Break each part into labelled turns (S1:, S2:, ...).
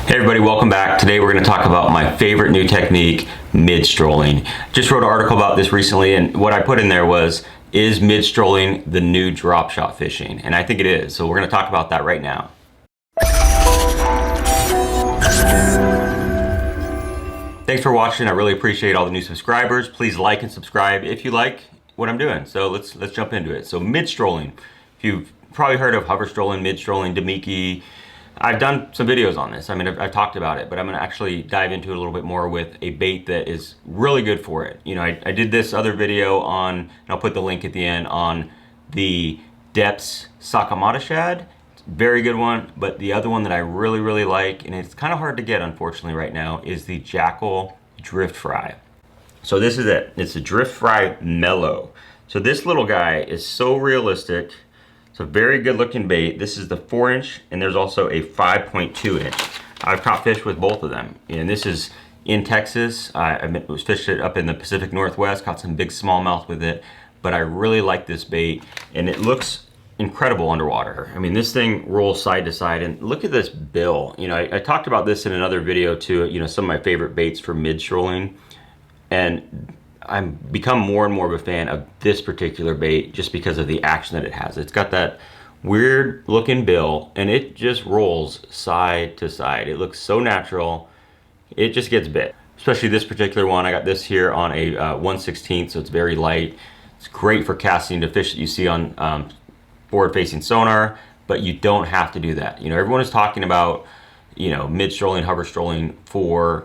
S1: Hey everybody, welcome back. Today we're going to talk about my favorite new technique, mid-strolling. Just wrote an article about this recently, and what I put in there was, is mid-strolling the new drop shot fishing? And I think it is, so we're going to talk about that right now. Thanks for watching. I really appreciate all the new subscribers. Please like and subscribe if you like what I'm doing. So let's jump into it. So mid-strolling, if you've probably heard of hover strolling, mid-strolling, Demiki. I've done some videos on this. I mean, I've talked about it, but I'm going to actually dive into it a little bit more with a bait that is really good for it. You know, I did this other video on, and I'll put the link at the end, on the Depths Sakamata shad. Very good one, but the other one that I really like, and it's kind of hard to get unfortunately right now, is the Jackal Drift Fry. So this is it. It's a Drift Fry Mellow. So this little guy is so realistic. It's a very good looking bait. This is the 4-inch, and there's also a 5.2-inch. I've caught fish with both of them, and this is in Texas. I was fished it up in the Pacific Northwest, caught some big smallmouth with it, but I really like this bait, and it looks incredible underwater. I mean, this thing rolls side to side, and look at this bill. You know, I talked about this in another video too, you know, some of my favorite baits for mid-strolling, and I've become more and more of a fan of this particular bait just because of the action that it has. It's got that weird looking bill, and it just rolls side to side. It looks so natural. It just gets bit. Especially this particular one. I got this here on a 1/16, so it's very light. It's great for casting to fish that you see on forward-facing sonar, but you don't have to do that. You know, everyone is talking about, you know, mid-strolling, hover strolling for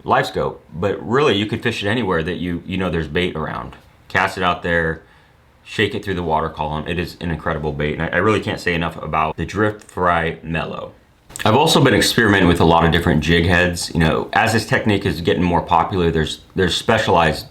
S1: live scope, but really you could fish it anywhere that you know there's bait around. Cast it out there, shake it through the water column. It is an incredible bait, and I really can't say enough about the Drift Fry Mellow. I've also been experimenting with a lot of different jig heads. You know, as this technique is getting more popular, there's specialized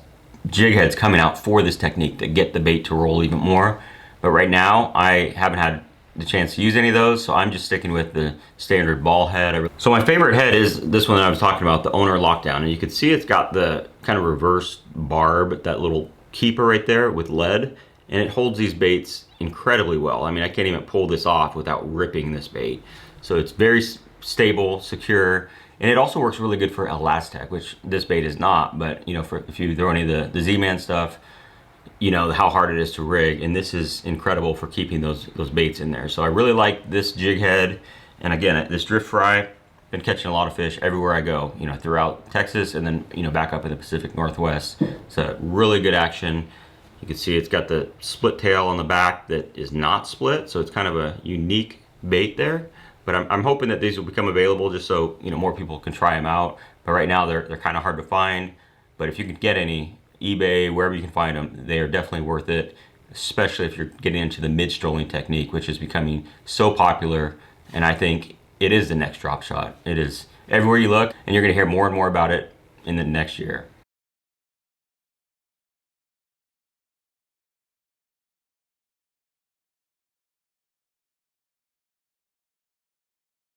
S1: jig heads coming out for this technique that get the bait to roll even more. But right now, I haven't had the chance to use any of those, so I'm just sticking with the standard ball head. So my favorite head is this one that I was talking about, the Owner Lockdown, and you can see it's got the kind of reverse barb, that little keeper right there with lead, and it holds these baits incredibly well. I mean, I can't even pull this off without ripping this bait. So it's very stable, secure, and it also works really good for Elastec, which this bait is not, but you know, for if you throw any of the Z-Man stuff, you know how hard it is to rig, and this is incredible for keeping those baits in there. So I really like this jig head, and again, this Drift Fry, been catching a lot of fish everywhere I go, you know, throughout Texas, and then, you know, back up in the Pacific Northwest. It's a really good action. You can see it's got the split tail on the back that is not split, so it's kind of a unique bait there. But I'm hoping that these will become available just so, you know, more people can try them out. But right now they're kind of hard to find. But if you could get any, eBay, wherever you can find them, they are definitely worth it, especially if you're getting into the mid-strolling technique, which is becoming so popular, and I think it is the next drop shot. It is everywhere you look, and you're gonna hear more and more about it in the next year.